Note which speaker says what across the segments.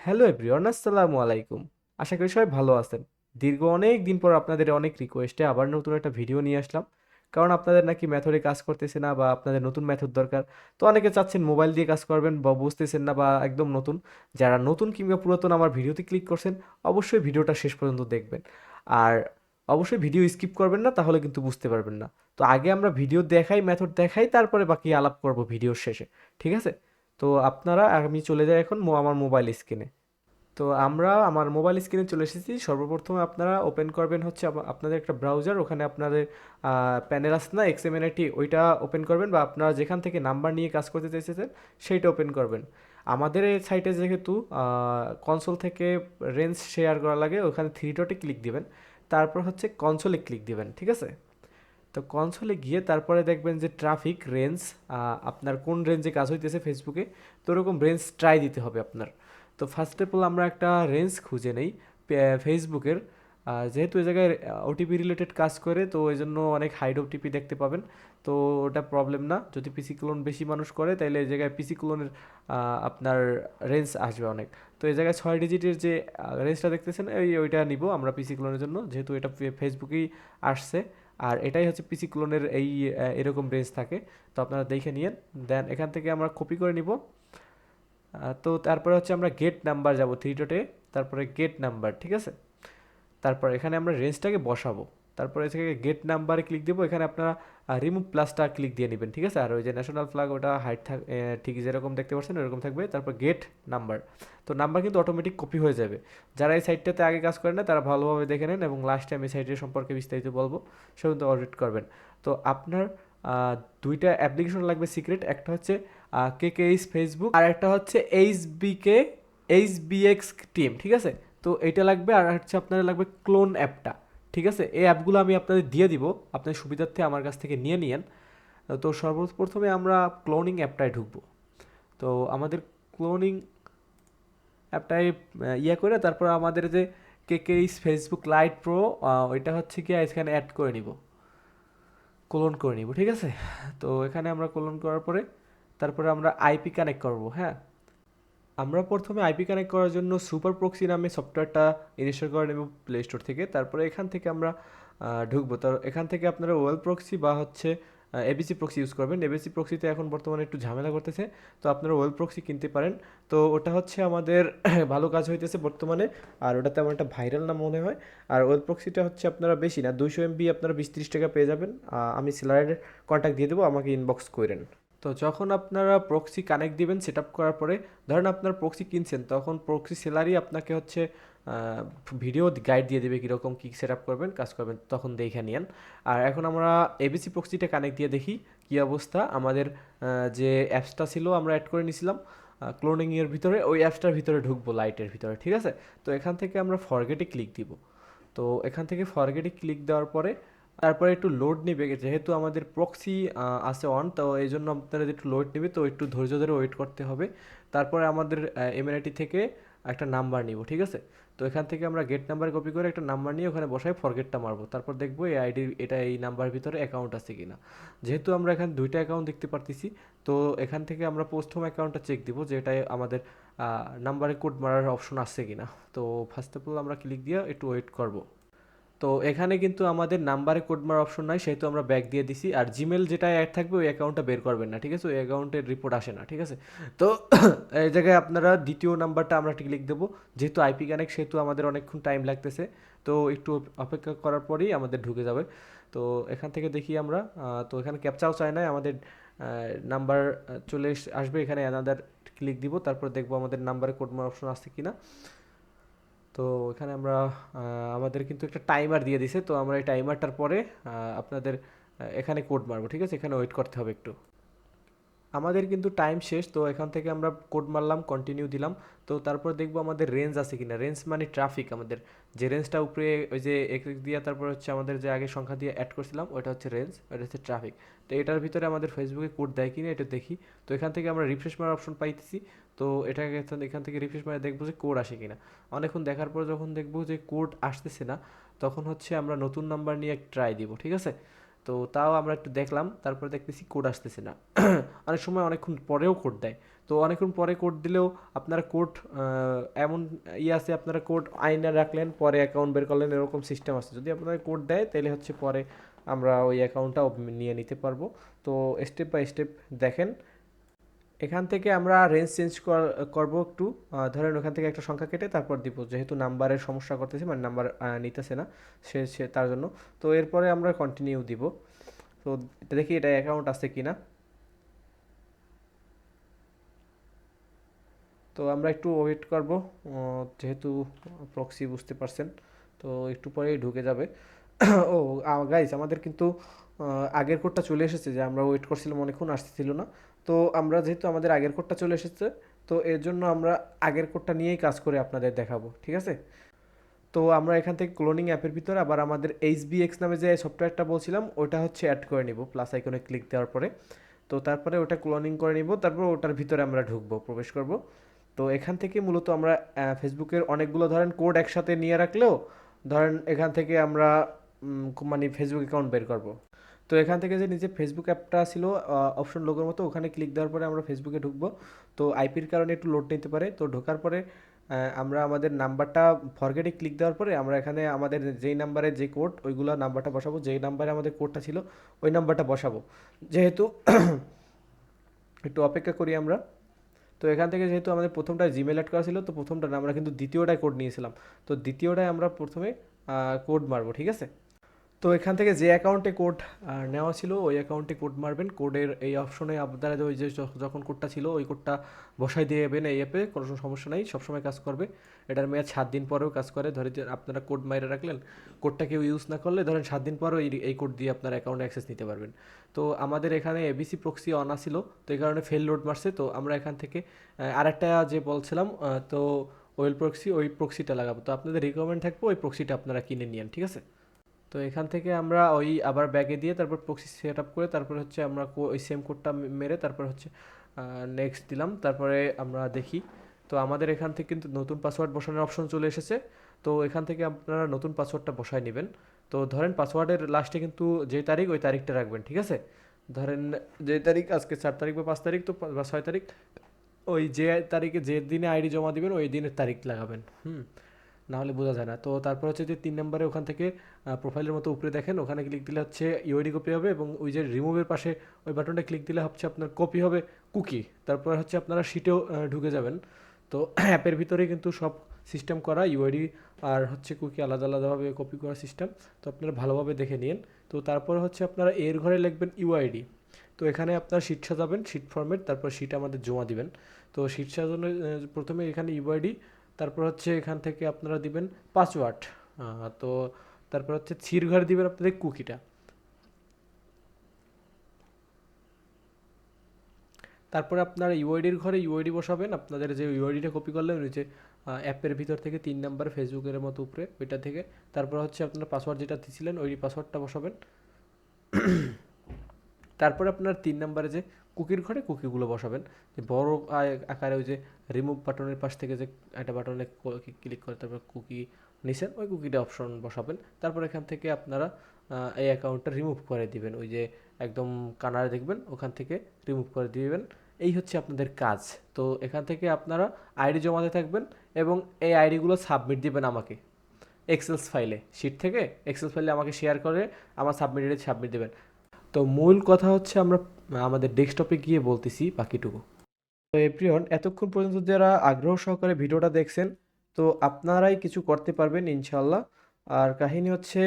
Speaker 1: Hello everyone, আসসালামু আলাইকুম। আশা করি সবাই ভালো আছেন। দীর্ঘ অনেক দিন পর আপনাদের অনেক রিকোয়েস্টে আবার নতুন একটা ভিডিও নিয়ে আসলাম। কারণ আপনাদের নাকি মেথডে কাজ করতেছে না বা আপনাদের নতুন মেথড দরকার। তো অনেকে চাচ্ছেন মোবাইল দিয়ে কাজ করবেন বা বুঝতেছেন না বা একদম নতুন। যারা নতুন কিংবা পুরাতন আমার ভিডিওতে ক্লিক করছেন, অবশ্যই ভিডিওটা শেষ পর্যন্ত দেখবেন। আর অবশ্যই ভিডিও স্কিপ করবেন না, তাহলে কিন্তু বুঝতে পারবেন না। তো আগে আমরা ভিডিও দেখাই, মেথড দেখাই, তারপরে বাকি আলাপ করব ভিডিওর শেষে। ঠিক আছে? তো আমি চলে যাই এখন আমার মোবাইল স্ক্রিনে। তো আমরা আমার মোবাইল স্ক্রিনে চলে এসেছি। সর্বপ্রথমে আপনারা ওপেন করবেন হচ্ছে আপনাদের একটা ব্রাউজার, ওখানে আপনাদের প্যানেল আছে না এক্সএমএনআইটি, ওইটা ওপেন করবেন বা আপনারা যেখান থেকে নাম্বার নিয়ে কাজ করতে চাইছেন সেইটা ওপেন করবেন। আমাদের এই সাইটে যেহেতু কনসোল থেকে রেঞ্জ শেয়ার করা লাগে, ওখানে থ্রি ডটে ক্লিক দিবেন, তারপর হচ্ছে কনসোলে ক্লিক দিবেন। ঠিক আছে? তো কনসোলে গিয়ে তারপরে দেখবেন যে ট্রাফিক রেঞ্জ, আপনার কোন রেঞ্জে কাজ হইতেছে ফেসবুকে, তো ওরকম রেঞ্জ ট্রাই দিতে হবে আপনার। তো ফার্স্ট অফ অল আমরা একটা রেঞ্জ খুঁজে নেই ফেসবুকের। যেহেতু এই জায়গায় ওটিপি রিলেটেড কাজ করে, তো এই জন্য অনেক হাইড ওটিপি দেখতে পাবেন। তো ওটা প্রবলেম না, যদি পিসি ক্লোন বেশি মানুষ করে তাহলে এই জায়গায় পিসি ক্লোনের আপনার রেঞ্জ আসবে অনেক। তো এই জায়গায় 6 ডিজিটের যে রেঞ্জটা দেখতেছেন, ওইটা নিব আমরা পিসি ক্লোনের জন্য, যেহেতু এটা ফেসবুকেই আসছে। আর এটাই হচ্ছে পিসি ক্লোনের এরকম রেঞ্জ থাকে। তো আপনারা দেখে নিন। দেন এখান থেকে আমরা কপি করে নিব। তো তারপরে হচ্ছে আমরা গেট নাম্বার যাব থ্রি ডটে, তারপরে গেট নাম্বার। ঠিক আছে? তারপর এখানে আমরা রেঞ্জটাকে বসাবো। তারপরে থেকে গেট নাম্বারে ক্লিক দেবো, এখানে আপনারা রিমুভ প্লাসটা ক্লিক দিয়ে নেবেন। ঠিক আছে? আর ওই যে ন্যাশনাল ফ্ল্যাগ ওটা হাইট ঠিক যেরকম দেখতে পাচ্ছেন এরকম থাকবে। তারপর গেট নাম্বার, তো নাম্বার কিন্তু অটোমেটিক কপি হয়ে যাবে। যারা এই সাইটটাতে আগে কাজ করেন না তারা ভালোভাবে দেখে নেন, এবং লাস্ট টাইম এই সাইটের সম্পর্কে বিস্তারিত বলবো, সে কিন্তু অডিট করবেন। তো আপনার দুইটা অ্যাপ্লিকেশন লাগবে সিক্রেট, একটা হচ্ছে কেকেইস ফেসবুক, আর একটা হচ্ছে এইচবিএক্স টিম। ঠিক আছে? তো এইটা লাগবে, আর হচ্ছে আপনার লাগবে ক্লোন অ্যাপটা। ঠিক আছে? এই অ্যাপগুলো আমি আপনাদের দিয়ে দিব, আপনার সুবিধার্থে আমার কাছ থেকে নিয়ে নিয়েন। তো সর্বপ্রথমে আমরা ক্লোনিং অ্যাপটায় ঢুকবো। তো আমাদের ক্লোনিং অ্যাপটায় ইয়ে করে তারপর আমাদের যে কেকেইস ফেসবুক লাইট প্রো, ওইটা হচ্ছে কি এখানে অ্যাড করে নিব, ক্লোন করে নিব। ঠিক আছে? তো এখানে আমরা ক্লোন করার পরে তারপরে আমরা আইপি কানেক্ট করব। হ্যাঁ, আমরা প্রথমে আইপি কানেক্ট করার জন্য সুপার প্রক্সি নামে সফটওয়্যারটা ইনস্টল করে নেব প্লে স্টোর থেকে। তারপরে এখান থেকে আমরা ঢুকবো। তো এখান থেকে আপনারা ওয়েল প্রক্সি বা হচ্ছে এবিসি প্রক্সি ইউজ করবেন। এবিসি প্রক্সিতে এখন বর্তমানে একটু ঝামেলা করতেছে, তো আপনারা ওয়েল প্রক্সি কিনতে পারেন। তো ওটা হচ্ছে আমাদের ভালো কাজ হইতেছে বর্তমানে, আর ওটা তেমন একটা ভাইরাল না মনে হয়। আর ওয়েল প্রক্সিটা হচ্ছে আপনারা বেশি না, 200 MB আপনারা 20-30 টাকা পেয়ে যাবেন। আমি সেলারের কন্ট্যাক্ট দিয়ে দেবো, আমাকে ইনবক্স করেন। তো যখন আপনারা প্রক্সি কানেক্ট দিবেন সেট আপ করার পরে, ধরেন আপনার প্রক্সি কিনছেন, তখন প্রক্সি সেলারই আপনাকে হচ্ছে ভিডিও গাইড দিয়ে দেবে কীরকম কী সেট আপ করবেন, কাজ করবেন, তখন দেখে নিন। আর এখন আমরা এবিসি প্রক্সিটা কানেক্ট দিয়ে দেখি কী অবস্থা। আমাদের যে অ্যাপসটা ছিল আমরা অ্যাড করে নিয়েছিলাম ক্লোনিংয়ের ভিতরে, ওই অ্যাপসটার ভিতরে ঢুকবো, লাইটের ভিতরে। ঠিক আছে? তো এখান থেকে আমরা ফরগেটে ক্লিক দিব। তো এখান থেকে ফরগেটে ক্লিক দেওয়ার পরে তারপরে একটু লোড নেবে, যেহেতু আমাদের প্রক্সি আছে অন, তো এই জন্য আপনারা একটু লোড নেবে, তো একটু ধৈর্য ধরে ওয়েট করতে হবে। তারপরে আমাদের এমএনআইটি থেকে একটা নাম্বার নিব। ঠিক আছে? তো এখান থেকে আমরা গেট নাম্বার কপি করে একটা নাম্বার নিয়ে ওখানে বসায় ফরগেটটা মারবো, তারপর দেখবো এই আইডি এটা এই নাম্বার ভিতরে অ্যাকাউন্ট আছে কিনা। যেহেতু আমরা এখানে দুইটা অ্যাকাউন্ট দেখতে পারতেছি, তো এখান থেকে আমরা পোস্ট হোম অ্যাকাউন্টটা চেক দিব যে এটাই আমাদের নাম্বারে কোড মারার অপশন আছে কিনা। তো ফার্স্ট অফ অল আমরা ক্লিক দিয়ে একটু ওয়েট করব। তো এখানে কিন্তু আমাদের নাম্বারে কোড মারার অপশন নাই, সেহেতু আমরা ব্যাক দিয়ে দিছি। আর জিমেল যেটা অ্যাড থাকবে ওই অ্যাকাউন্টটা বের করবেন না। ঠিক আছে? ওই অ্যাকাউন্টের রিপোর্ট আসে না। ঠিক আছে? তো এই জায়গায় আপনারা দ্বিতীয় নাম্বারটা আমরা ক্লিক দেবো, যেহেতু আইপি কানেক্ট সেহেতু আমাদের অনেকক্ষণ টাইম লাগতেছে। তো একটু অপেক্ষা করার পরেই আমাদের ঢুকে যাবে। তো এখান থেকে দেখি আমরা, তো এখানে ক্যাপচাও চায় না আমাদের, নাম্বার চলে আসবে এখানে অ্যানাদার, ক্লিক দিব, তারপর দেখবো আমাদের নাম্বারে কোড মারার অপশন আছে কিনা। তো এখানে আমরা আমাদের কিন্তু একটা টাইমার দিয়ে দিছে, তো আমরা এই টাইমারটার পরে আপনাদের এখানে কোড মারবো। ঠিক আছে? এখানে ওয়েট করতে হবে একটু। আমাদের কিন্তু টাইম শেষ, তো এখান থেকে আমরা কোড মারলাম, কন্টিনিউ দিলাম। তো তারপর দেখবো আমাদের রেঞ্জ আছে কিনা। রেঞ্জ মানে ট্রাফিক, আমাদের যে রেঞ্জটা উপরে ওই যে এক এক দিয়া তারপর হচ্ছে আমাদের যে আগে সংখ্যা দিয়ে অ্যাড করছিলাম ওইটা হচ্ছে রেঞ্জ, ওইটা হচ্ছে ট্রাফিক। তো এটার ভিতরে আমাদের ফেসবুকে কোড দেয় কিনা এটা দেখি। তো এখান থেকে আমরা রিফ্রেশ মারার অপশন পাইতেছি। তো এটাকে এখান থেকে রিফ্রেশ মারে দেখবো যে কোড আসে কিনা। অনেকক্ষণ দেখার পর যখন দেখবো যে কোড আসতেছে না, তখন হচ্ছে আমরা নতুন নাম্বার নিয়ে ট্রাই দিব। ঠিক আছে? তো তাও আমরা একটু দেখলাম, তারপরে দেখতেছি কোড আসতেছে না। অনেক সময় অনেকক্ষণ পরেও কোড দেয়। তো অনেকক্ষণ পরে কোড দিলেও আপনারা কোড এমন আছে, আপনারা কোড আইনা রাখলেন, পরে অ্যাকাউন্ট বের করলেন, এরকম সিস্টেম আছে। যদি আপনারা কোড দেয় তাহলে হচ্ছে পরে আমরা ওই অ্যাকাউন্টটাও নিয়ে নিতে পারবো। তো স্টেপ বাই স্টেপ দেখেন। এখান থেকে আমরা রেঞ্জ চেঞ্জ করবো একটু। ধরেন ওখান থেকে একটা সংখ্যা কেটে তারপর দিব, যেহেতু নাম্বারের সমস্যা করতেছে, মানে নাম্বার নিতেছে না সে তার জন্য। তো এরপরে আমরা কন্টিনিউ দিব। তো দেখি এটা অ্যাকাউন্ট আছে কি না। তো আমরা একটু ওয়েট করব, যেহেতু প্রক্সি বুঝতে পারছেন, তো একটু পরেই ঢুকে যাবে। ও গাইস, আমাদের কিন্তু আগের কোডটা চলে এসেছে, যে আমরা ওয়েট করছিলাম অনেকক্ষণ আসতেছিল না। তো আমরা যেহেতু আমাদের আগের কোডটা চলে এসেছে, তো এর জন্য আমরা আগের কোডটা নিয়েই কাজ করে আপনাদের দেখাবো, ঠিক আছে? তো আমরা এখান থেকে ক্লোনিং অ্যাপের ভিতরে আবার আমাদের এইচবিএক্স নামে যে সফটওয়্যারটা বলছিলাম ওটা হচ্ছে অ্যাড করে নিব প্লাস আইকনে ক্লিক দেওয়ার পরে। তো তারপরে ওটা ক্লোনিং করে নিব, তারপর ওটার ভিতরে আমরা ঢুকবো, প্রবেশ করব। তো এখান থেকে মূলত আমরা ফেসবুকের অনেকগুলো ধরেন কোড একসাথে নিয়ে রাখলেও, ধরেন এখান থেকে আমরা মানে ফেসবুক অ্যাকাউন্ট বের করব। তো এখান থেকে যে নিচে ফেসবুক অ্যাপটা ছিল অপশন লোগোর মতো, ওখানে ক্লিক দেওয়ার পরে আমরা ফেসবুকে ঢুকবো। তো আইপির কারণে একটু লোড নিতে পারে। তো ঢোকার পরে আমরা আমাদের নাম্বারটা ফরগেটে ক্লিক দেওয়ার পরে আমরা এখানে আমাদের যেই নাম্বারে যে কোড ওইগুলো নাম্বারটা বসাবো, যেই নাম্বারে আমাদের কোডটা ছিল ওই নাম্বারটা বসাবো। যেহেতু একটু অপেক্ষা করি আমরা। তো এখান থেকে যেহেতু আমাদের প্রথমটা জিমেল অ্যাড করা ছিল, তো প্রথমটা না, আমরা কিন্তু দ্বিতীয়টায় কোড নিয়েছিলাম। তো দ্বিতীয়টায় আমরা প্রথমে কোড মারবো, ঠিক আছে? তো এখান থেকে যে অ্যাকাউন্টে কোড নেওয়া ছিল ওই অ্যাকাউন্টে কোড মারবেন। কোডের এই অপশনে আপনারা ওই যে যখন কোডটা ছিল ওই কোডটা বসাই দিয়ে যাবেন এই অ্যাপে, কোনো সমস্যা নেই, সবসময় কাজ করবে। এটার মেয়াদ 7 দিন পরেও কাজ করে। ধরে যে আপনারা কোড মাইরে রাখলেন, কোডটা কেউ ইউজ না করলে ধরেন 7 দিন পরেও এই কোড দিয়ে আপনার অ্যাকাউন্টে অ্যাক্সেস নিতে পারবেন। তো আমাদের এখানে এবিসি প্রক্সি অন ছিল, তো এই কারণে ফেল লোড মারছে। তো আমরা এখান থেকে আরেকটা যে বলছিলাম, তো ওয়েল প্রক্সি, ওই প্রক্সিটা লাগাবো। তো আপনাদের রিকমেন্ড থাকবে ওই প্রক্সিটা আপনারা কিনে নিন, ঠিক আছে? তো এখান থেকে আমরা ওই আবার ব্যাগে দিয়ে তারপর প্রক্সি সেট আপ করে তারপর হচ্ছে আমরা ওই সেম কোডটা মেরে তারপর হচ্ছে নেক্সট দিলাম। তারপরে আমরা দেখি, তো আমাদের এখান থেকে কিন্তু নতুন পাসওয়ার্ড বসানোর অপশন চলে এসেছে। তো এখান থেকে আপনারা নতুন পাসওয়ার্ডটা বসায় নেবেন। তো ধরেন পাসওয়ার্ডের লাস্টে কিন্তু যে তারিখ ওই তারিখটা রাখবেন, ঠিক আছে? ধরেন যে তারিখ আজকে 4 তারিখ বা 5 তারিখ, তো বা 6 তারিখ, ওই যে তারিখে যে দিনে আইডি জমা দিবেন ওই দিনের তারিখ লাগাবেন। না হলে বোঝা যায় না। তো তারপর হচ্ছে যে 3 নম্বরে ওখান থেকে প্রোফাইলের মতো উপরে দেখেন, ওখানে ক্লিক দিলে হচ্ছে ইউআইডি কপি হবে, এবং ওই যে রিমুভের পাশে ওই বাটনটা ক্লিক দিলে হচ্ছে আপনার কপি হবে কুকি। তারপর হচ্ছে আপনারা শিটেও ঢুকে যাবেন। তো অ্যাপের ভিতরে কিন্তু সব সিস্টেম করা, ইউআইডি আর হচ্ছে কুকি আলাদা আলাদাভাবে কপি করার সিস্টেম। তো আপনারা ভালোভাবে দেখে নিন। তো তারপর হচ্ছে আপনারা এর ঘরে লিখবেন ইউআইডি। তো এখানে আপনার শিট সাজাবেন, শিট ফরম্যাট, তারপর শিট আমাদের জমা দিবেন। তো শিট সাজানোর প্রথমে এখানে ইউআইডি, তারপর হচ্ছে এখান থেকে আপনারা দিবেন পাসওয়ার্ড। তো তারপর হচ্ছে থির ঘরে দিবেন আপনাদের কুকিটা। তারপরে আপনারা ইউআইডির ঘরে ইউআইডি বসাবেন, আপনাদের যে ইউআইডিটা কপি করলেন ওই যে অ্যাপের ভিতর থেকে 3 নম্বর ফেসবুকের মতো উপরে ওইটা থেকে। তারপর হচ্ছে আপনারা পাসওয়ার্ড যেটা দিয়েছিলেন ওই পাসওয়ার্ডটা বসাবেন। তারপরে আপনার 3 নম্বরে যে কুকির ঘরে কুকিগুলো বসাবেন, যে বড় আকারে ওই যে রিমুভ বাটনের পাশ থেকে যে একটা বাটনে ক্লিক করে তারপর কুকি নিছেন ওই কুকিটা অপশন বসাবেন। তারপর এখান থেকে আপনারা এই অ্যাকাউন্টটা রিমুভ করে দিবেন, ওই যে একদম কানারে দেখবেন ওখান থেকে রিমুভ করে দিবেন। এই হচ্ছে আপনাদের কাজ। তো এখান থেকে আপনারা আইডি জমাতে থাকবেন এবং এই আইডিগুলো সাবমিট দিবেন আমাকে এক্সেলস ফাইলে, শিট থেকে এক্সেল ফাইলে আমাকে শেয়ার করে আমার সাবমিট দেবেন। তো মূল কথা হচ্ছে আমরা আমাদের ডেস্কটপে গিয়ে বলতেছি বাকিটুকু। তো এভরিওয়ান, এতক্ষণ পর্যন্ত যারা আগ্রহ সহকারে ভিডিওটা দেখছেন, তো আপনারাই কিছু করতে পারবেন ইনশাল্লাহ। আর কাহিনী হচ্ছে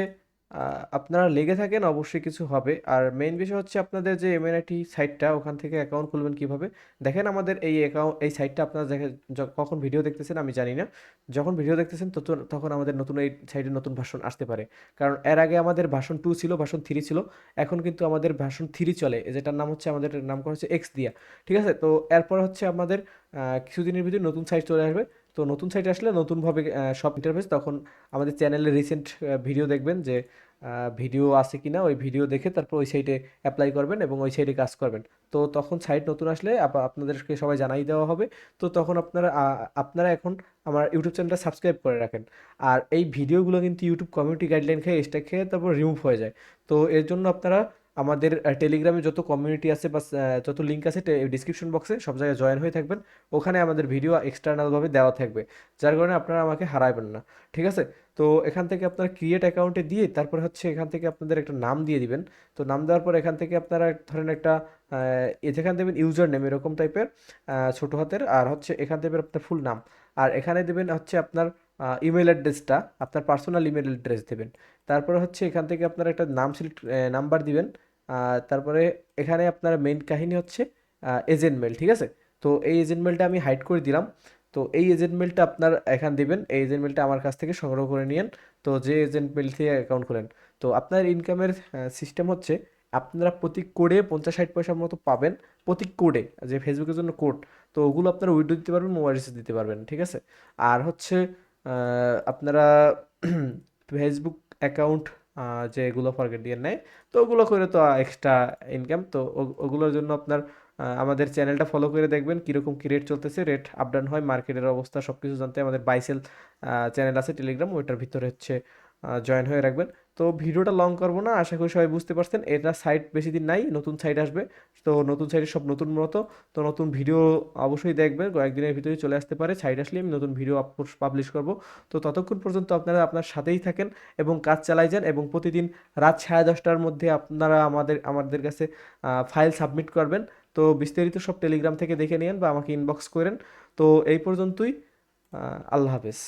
Speaker 1: আপনারা লেগে থাকেন, অবশ্যই কিছু হবে। আর মেইন বিষয় হচ্ছে আপনাদের যে এমএনআইটি সাইটটা, ওখান থেকে অ্যাকাউন্ট খুলবেন কিভাবে। দেখেন আমাদের এই অ্যাকাউন্ট, এই সাইটটা আপনারা দেখেন, কখন ভিডিও দেখতেছেন আমি জানি না। যখন ভিডিও দেখতেছেন তখন আমাদের নতুন এই সাইটে নতুন ভার্সন আসতে পারে। কারণ এর আগে আমাদের ভার্সন 2 ছিল, ভার্সন 3 ছিল। এখন কিন্তু আমাদের ভার্সন 3 চলে, যেটার নাম হচ্ছে, আমাদের নাম করা হচ্ছে এক্স দিয়া। ঠিক আছে? তো এরপর হচ্ছে আমাদের কিছুদিনের ভিতরে নতুন সাইট চলে আসবে। তো নতুন সাইট আসলে নতুনভাবে সব ইন্টারফেস, তখন আমাদের চ্যানেলে রিসেন্ট ভিডিও দেখবেন যে ভিডিও আছে কিনা, ওই ভিডিও দেখে তারপর ওই সাইটে অ্যাপ্লাই করবেন এবং ওই সাইটে কাজ করবেন। তো তখন সাইট নতুন আসলে আপনাদেরকে সবাই জানাই দেওয়া হবে। তো তখন আপনারা এখন আমার ইউটিউব চ্যানেলটা সাবস্ক্রাইব করে রাখেন। আর এই ভিডিওগুলো কিন্তু ইউটিউব কমিউনিটি গাইডলাইন খেয়ে স্ট্রাইক খেয়ে তারপর রিমুভ হয়ে যায়। তো এর জন্য আপনারা আমাদের টেলিগ্রামে যত কমিউনিটি আছে বা যত লিঙ্ক আছে ডিসক্রিপশন বক্সে সব জায়গায় জয়েন হয়ে থাকবেন। ওখানে আমাদের ভিডিও এক্সটার্নালভাবে দেওয়া থাকবে, যার কারণে আপনারা আমাকে হারাবেন না। ঠিক আছে? তো এখান থেকে আপনারা ক্রিয়েট অ্যাকাউন্টে দিয়ে তারপরে হচ্ছে এখান থেকে আপনাদের একটা নাম দিয়ে দিবেন। তো নাম দেওয়ার পর এখান থেকে আপনারা ধরেন একটা যেখানে দেবেন ইউজার নেম এরকম টাইপের ছোট হাতের, আর হচ্ছে এখান থেকে আপনার ফুল নাম, আর এখানে দেবেন হচ্ছে আপনার ইমেল অ্যাড্রেসটা, আপনার পার্সোনাল ইমেল অ্যাড্রেস দেবেন। তারপরে হচ্ছে এখান থেকে আপনারা একটা নাম সিলেক্ট নাম্বার দিবেন। তারপরে এখানে আপনার মেইন কাহিনী হচ্ছে এজেন্ট মেল। ঠিক আছে? তো এই এজেন্ট মেলটা আমি হাইড করে দিলাম। তো এই এজেন্ট মেলটা আপনার এখান দিবেন, এই এজেন্ট মেলটা আমার কাছ থেকে সংগ্রহ করে নিয়েন। তো যে এজেন্ট মেল থেকে অ্যাকাউন্ট খোলেন, তো আপনার ইনকামের সিস্টেম হচ্ছে আপনারা প্রতি কোডে 50-60 পয়সার মতো পাবেন। প্রতি কোডে, যে ফেসবুকের জন্য কোড, তো ওগুলো আপনারা উইথড্র দিতে পারবেন, মোবাইল রিচার্জ দিতে পারবেন। ঠিক আছে? আর হচ্ছে আপনারা ফেসবুক অ্যাকাউন্ট যেগুলো ফরগেট দিয়ে নেয়, তো ওগুলো করে তো এক্সট্রা ইনকাম। তো ওগুলোর জন্য আপনার আমাদের চ্যানেলটা ফলো করে দেখবেন কীরকম কী রেট চলতেছে, রেট আপ ডাউন হয়, মার্কেটের অবস্থা সব কিছু জানতে আমাদের বাইসেল চ্যানেল আছে টেলিগ্রাম, ওইটার ভিতরে হচ্ছে জয়েন হয়ে রাখবেন। তো ভিডিওটা লং করবো না, আশা করি সবাই বুঝতে পারছেন। এটা সাইট বেশি দিন নাই, নতুন সাইট আসবে। তো নতুন সাইটে সব নতুন মতো, তো নতুন ভিডিও অবশ্যই দেখবেন, কয়েকদিনের ভিতরেই চলে আসতে পারে। সাইট আসলে আমি নতুন ভিডিও পাবলিশ করব। তো ততক্ষণ পর্যন্ত আপনারা আপনার সাথেই থাকেন এবং কাজ চালাই যান, এবং প্রতিদিন রাত 10:30টার মধ্যে আপনারা আমাদের কাছে ফাইল সাবমিট করবেন। তো বিস্তারিত সব টেলিগ্রাম থেকে দেখে নিন বা আমাকে ইনবক্স করেন। তো এই পর্যন্তই। আল্লাহ হাফেজ।